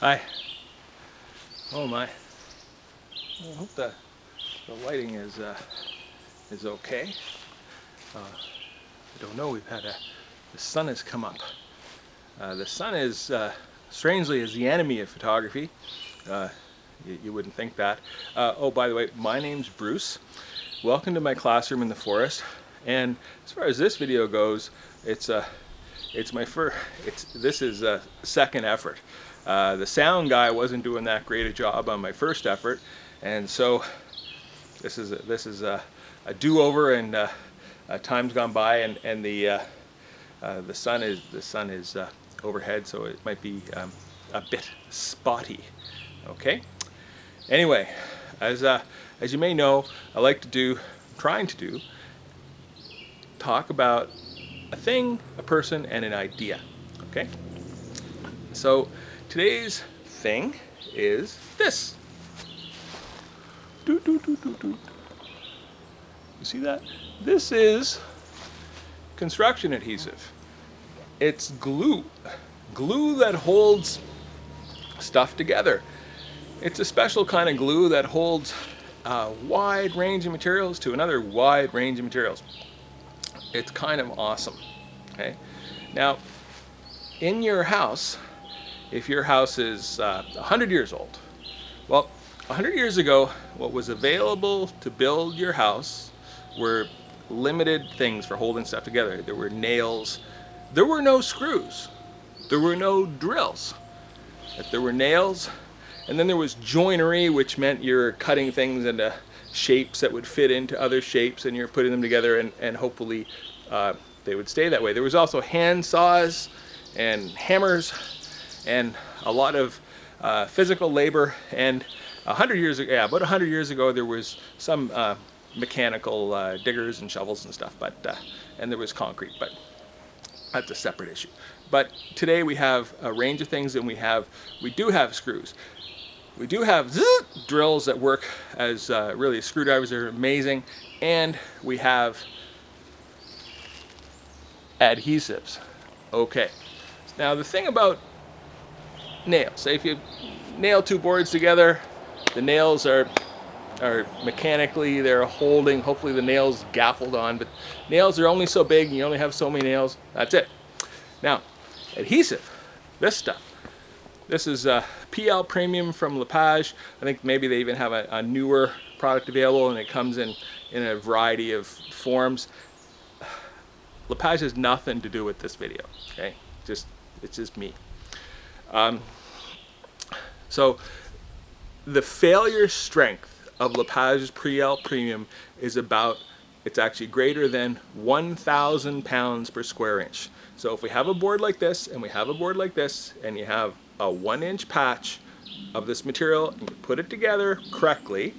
Hi. Oh my. I hope the lighting is okay. I don't know. The sun has come up. The sun is strangely is the enemy of photography. Uh, you wouldn't think that. Oh, by the way, my name's Bruce. Welcome to my classroom in the forest. And as far as this video goes, it's my first. This is a second effort. The sound guy wasn't doing that great a job on my first effort, and so this is a do-over. And time's gone by, and the sun is overhead, so it might be a bit spotty. Okay. Anyway, as you may know, I like to do, trying to do, talk about a thing, a person, and an idea. Okay. So today's thing is this. You see that? This is construction adhesive. It's glue that holds stuff together. It's a special kind of glue that holds a wide range of materials to another wide range of materials. It's kind of awesome. Okay. Now, in your house, if your house is 100 years old, well, 100 years ago, what was available to build your house were limited things for holding stuff together. There were nails. There were no screws. There were no drills. But there were nails, and then there was joinery, which meant you're cutting things into shapes that would fit into other shapes, and you're putting them together, and hopefully they would stay that way. There was also hand saws and hammers and a lot of physical labor. And 100 years ago, about 100 years ago, there was some mechanical diggers and shovels and stuff, but and there was concrete, but that's a separate issue. But today we have a range of things, and we do have screws. We do have drills that work as really screwdrivers. Are amazing, and we have adhesives. Okay. Now the thing about nails, say if you nail two boards together, the nails are mechanically, they're holding, hopefully the nails gaffled on, but nails are only so big, and you only have so many nails. That's it. Now, adhesive, this stuff. This is PL Premium from Lepage. I think maybe they even have a newer product available, and it comes in a variety of forms. Lepage has nothing to do with this video. Okay, it's just me. So the failure strength of Lepage's PL Premium is it's actually greater than 1,000 pounds per square inch. So if we have a board like this, and we have a board like this, and you have a 1-inch patch of this material, and you put it together correctly,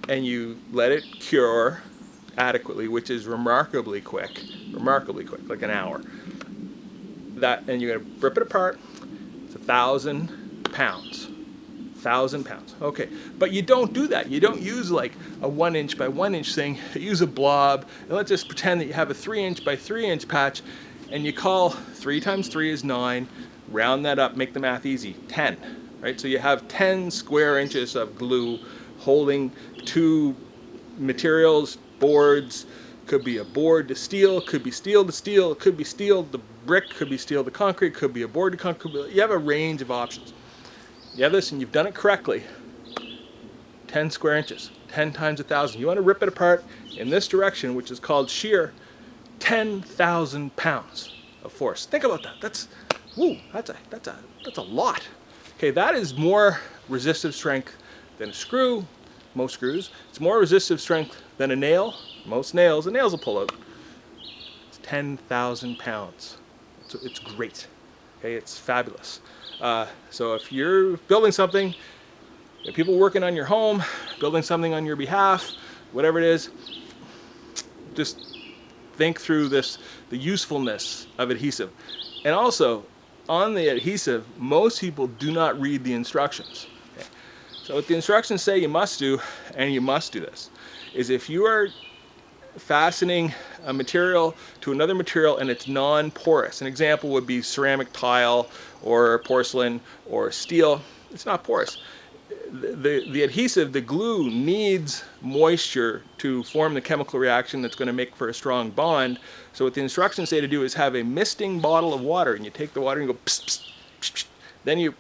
and you let it cure adequately, which is remarkably quick, like an hour. And you're gonna rip it apart. It's 1,000 pounds. 1,000 pounds. Okay, but you don't do that. You don't use like a 1-inch by 1-inch thing. You use a blob, and let's just pretend that you have a 3-inch by 3-inch patch, and you call 3 times 3 is 9. Round that up, make the math easy. 10, right? So you have 10 square inches of glue holding two materials, boards. Could be a board to steel, could be steel to steel, could be steel to brick, could be steel to concrete, could be a board to concrete. You have a range of options. You have this, and you've done it correctly. 10 square inches, 10 times 1,000. You want to rip it apart in this direction, which is called shear. 10,000 pounds of force. Think about that. That's a lot. Okay, that is more resistive strength than a screw. Most screws. It's more resistive strength than a nail. Most nails, the nails will pull out. It's 10,000 pounds. It's great. Okay, it's fabulous. So if you're building something, if people working on your home, building something on your behalf, whatever it is, just think through the usefulness of adhesive. And also, on the adhesive, most people do not read the instructions. Okay? So what the instructions say you must do, and you must do this, is if you are fastening a material to another material and it's non-porous. An example would be ceramic tile or porcelain or steel. It's not porous. The adhesive, the glue, needs moisture to form the chemical reaction that's going to make for a strong bond. So what the instructions say to do is have a misting bottle of water, and you take the water and you go pss, pss, pss, pss. Then you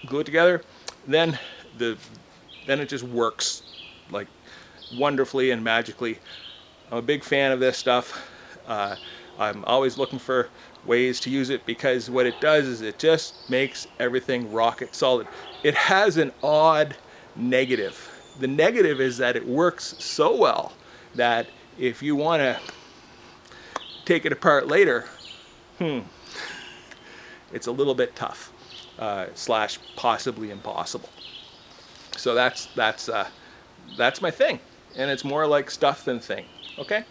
glue it together. Then it just works like wonderfully and magically. I'm a big fan of this stuff. I'm always looking for ways to use it, because what it does is it just makes everything rocket solid. It has an odd negative. The negative is that it works so well that if you want to take it apart later, it's a little bit tough, slash possibly impossible. So that's my thing, and it's more like stuff than thing. Okay,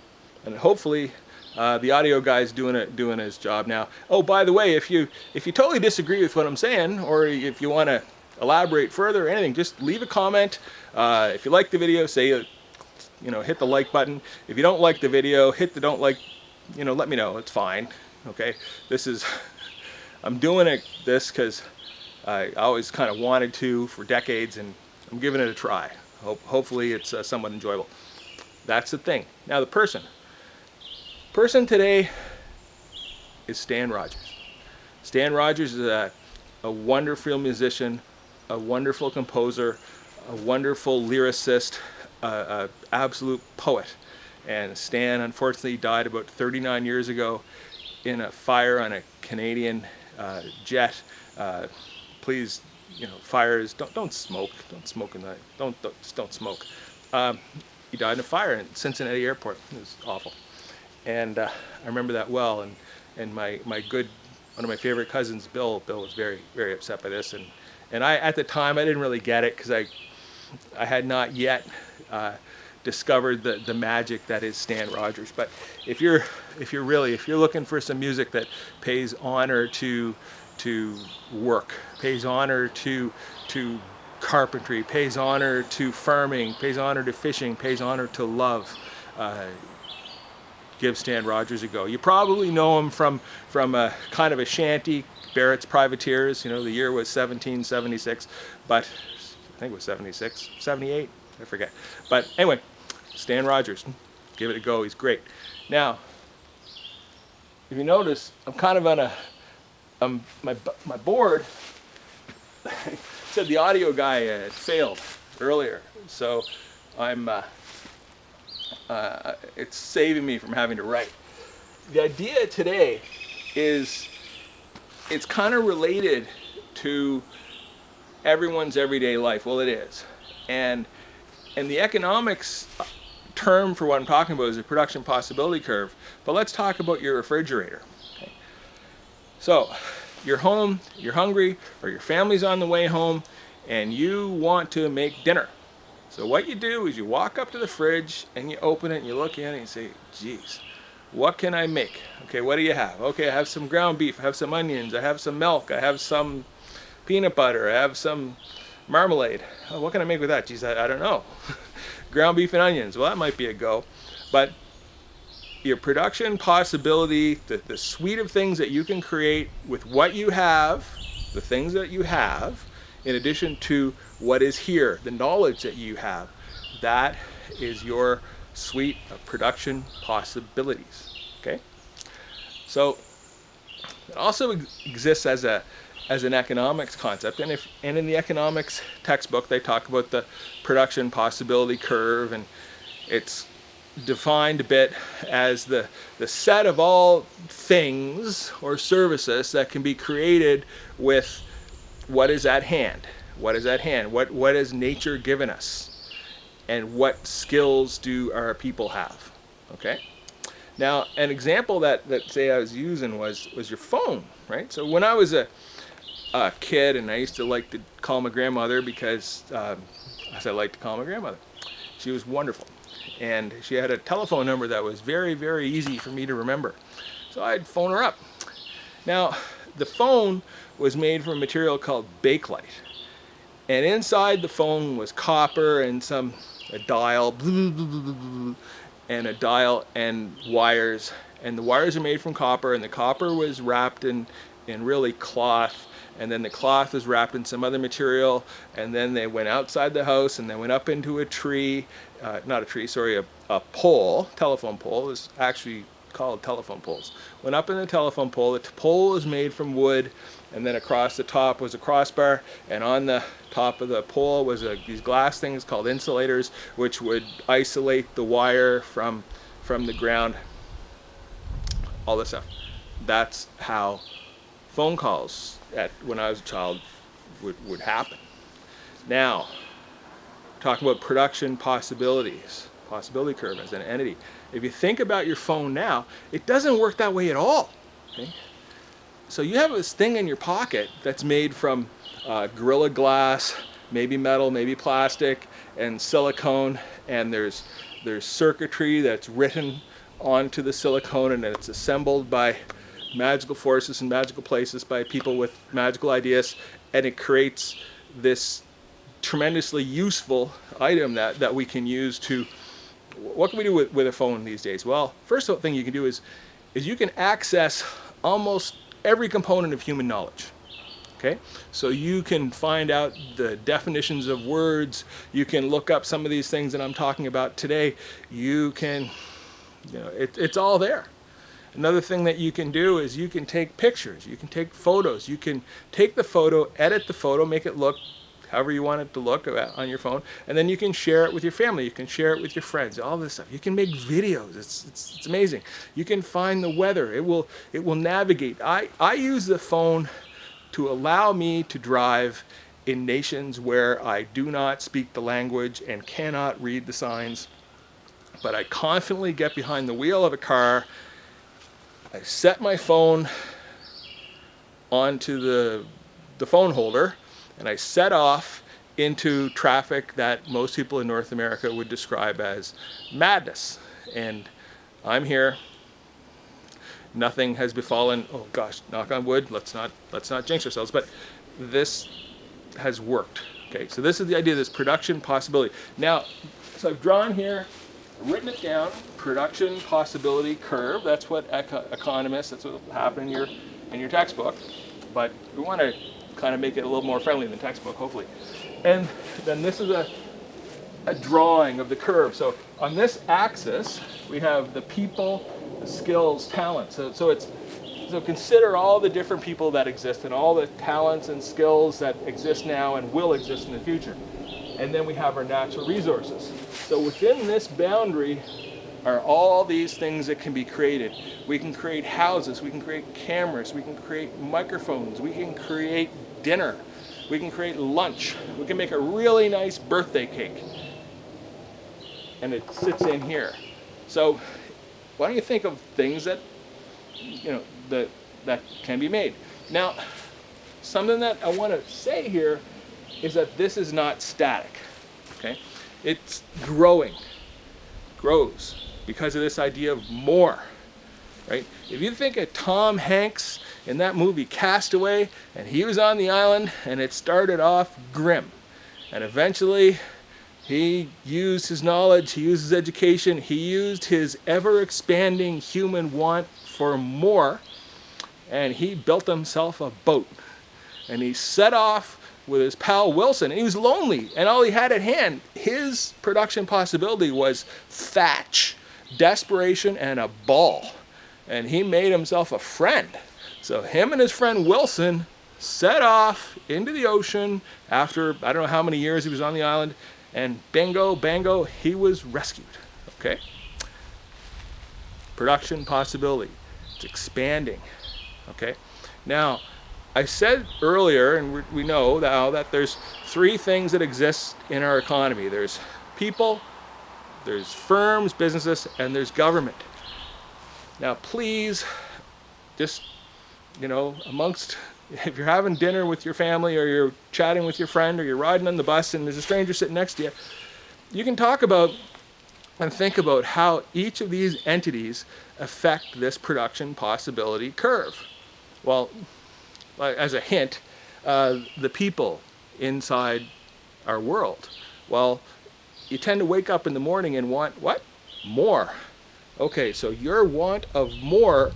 and hopefully the audio guy's doing his job now. Oh, by the way, if you totally disagree with what I'm saying, or if you want to elaborate further or anything, just leave a comment. If you like the video, say, hit the like button. If you don't like the video, hit the don't like. Let me know. It's fine. Okay, I'm doing this because I always kind of wanted to for decades, and I'm giving it a try. Hopefully it's somewhat enjoyable. That's the thing. Now the person today is Stan Rogers. Stan Rogers is a wonderful musician, a wonderful composer, a wonderful lyricist, an absolute poet. And Stan unfortunately died about 39 years ago in a fire on a Canadian jet. Please, fires, don't smoke. Don't smoke in the, don't smoke. He died in a fire in Cincinnati Airport. It was awful. And I remember that well. And my one of my favorite cousins, Bill was very, very upset by this. And I, at the time, I didn't really get it, because I had not yet discovered the magic that is Stan Rogers. But if you're looking for some music that pays honor to work, pays honor to carpentry, pays honor to farming, pays honor to fishing, pays honor to love, give Stan Rogers a go. You probably know him from a kind of a shanty, Barrett's Privateers. The year was 1776, but I think it was 76, 78, I forget. But anyway, Stan Rogers, give it a go. He's great. Now, if you notice, I'm kind of on my board said the audio guy had failed earlier, so it's saving me from having to write. The idea today is it's kind of related to everyone's everyday life. Well, it is, and the economics term for what I'm talking about is a production possibility curve. But let's talk about your refrigerator. Okay. So you're home, you're hungry, or your family's on the way home, and you want to make dinner. So what you do is you walk up to the fridge and you open it and you look in it and you say, geez, what can I make? Okay, what do you have? Okay, I have some ground beef, I have some onions, I have some milk, I have some peanut butter, I have some marmalade. Oh, what can I make with that? Geez, I don't know. Ground beef and onions, well, that might be a go. But your production possibility, the suite of things that you can create with what you have, the things that you have, in addition to what is here, the knowledge that you have, that is your suite of production possibilities. Okay? So it also exists as an economics concept, and in the economics textbook they talk about the production possibility curve, and it's defined a bit as the set of all things or services that can be created with what is at hand. What is at hand? What has nature given us? And what skills do our people have? Okay? Now, an example that say I was using was your phone, right? So when I was a kid, and I used to like to call my grandmother because as I like to call my grandmother. She was wonderful. And she had a telephone number that was very, very easy for me to remember. So I'd phone her up. Now, the phone was made from a material called bakelite. And inside the phone was copper and a dial, and a dial and wires. And the wires are made from copper, and the copper was wrapped in really cloth and then the cloth was wrapped in some other material, and then they went outside the house and they went up into a tree, not a tree, sorry, a pole, telephone pole is actually called telephone poles. Went up in the telephone pole. The pole was made from wood, and then across the top was a crossbar, and on the top of the pole was these glass things called insulators, which would isolate the wire from the ground. All this stuff. That's how phone calls when I was a child would happen. Now, talking about production possibilities, possibility curve as an entity. If you think about your phone now, it doesn't work that way at all. Okay? So you have this thing in your pocket that's made from Gorilla Glass, maybe metal, maybe plastic, and silicone, and there's circuitry that's written onto the silicone, and it's assembled by magical forces and magical places by people with magical ideas, and it creates this tremendously useful item that we can use to. What can we do with a phone these days? Well, first thing you can do is you can access almost every component of human knowledge. Okay, so you can find out the definitions of words. You can look up some of these things that I'm talking about today. You can, it's all there. Another thing that you can do is you can take pictures. You can take photos. You can take the photo, edit the photo, make it look however you want it to look on your phone, and then you can share it with your family. You can share it with your friends. All this stuff. You can make videos. It's amazing. You can find the weather. It will navigate. I use the phone to allow me to drive in nations where I do not speak the language and cannot read the signs, but I confidently get behind the wheel of a car. I set my phone onto the phone holder, and I set off into traffic that most people in North America would describe as madness. And I'm here. Nothing has befallen. Oh gosh, knock on wood. Let's not jinx ourselves. But this has worked. Okay, so this is the idea of this production possibility. Now, so I've drawn here, written it down. Production possibility curve. That's what economists. That's what will happen in your textbook. But we want to kind of make it a little more friendly than textbook, hopefully. And then this is a drawing of the curve. So on this axis, we have the people, the skills, talents. So consider all the different people that exist and all the talents and skills that exist now and will exist in the future. And then we have our natural resources. So within this boundary are all these things that can be created. We can create houses, we can create cameras, we can create microphones, we can create dinner, we can create lunch, we can make a really nice birthday cake. And it sits in here. So why don't you think of things that that can be made. Now, something that I want to say here is that this is not static. Okay? It's grows because of this idea of more. Right? If you think of Tom Hanks in that movie Castaway, and he was on the island, and it started off grim, and eventually he used his knowledge, he used his education, he used his ever-expanding human want for more, and he built himself a boat. And he set off with his pal Wilson, and he was lonely, and all he had at hand, his production possibility was thatch, desperation, and a ball. And he made himself a friend. So him and his friend Wilson set off into the ocean after I don't know how many years he was on the island, and bingo, bango, he was rescued. Okay? Production possibility. It's expanding. Okay? Now, I said earlier, and we know now that there's three things that exist in our economy. There's people, there's firms, businesses, and there's government. Now, please, just, amongst, if you're having dinner with your family or you're chatting with your friend or you're riding on the bus and there's a stranger sitting next to you, you can talk about and think about how each of these entities affect this production possibility curve. Well, as a hint, the people inside our world. Well, you tend to wake up in the morning and want what? More. Okay, so your want of more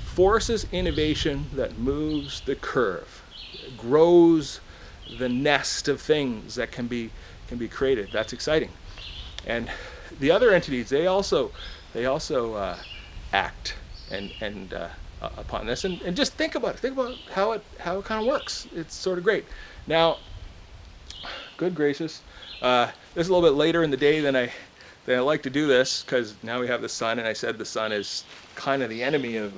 forces innovation that moves the curve. grows the nest of things that can be created. That's exciting. And the other entities, they also act and upon this, and just think about it. Think about how it kind of works. It's sort of great. Now, good gracious, this is a little bit later in the day than I like to do this, because now we have the sun, and I said the sun is kind of the enemy of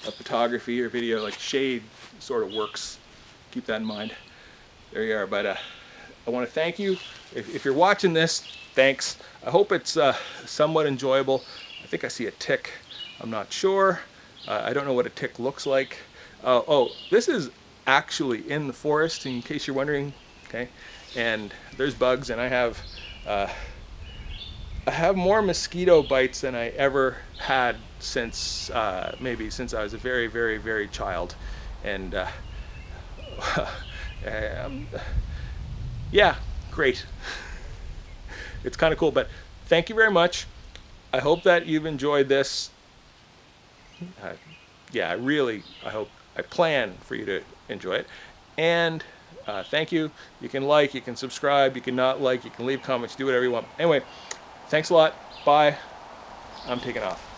photography or video. Like shade sort of works. Keep that in mind. There you are. But I want to thank you. If you're watching this, thanks. I hope it's somewhat enjoyable. I think I see a tick. I'm not sure. I don't know what a tick looks like. Oh, this is actually in the forest, in case you're wondering. Okay, and there's bugs, and I have more mosquito bites than I ever had since maybe since I was a very, very, very child, and yeah, great. It's kind of cool, but thank you very much. I hope that you've enjoyed this. Yeah, I plan for you to enjoy it. And thank you. You can like, you can subscribe, you can not like, you can leave comments, do whatever you want. Anyway, thanks a lot. Bye. I'm taking off.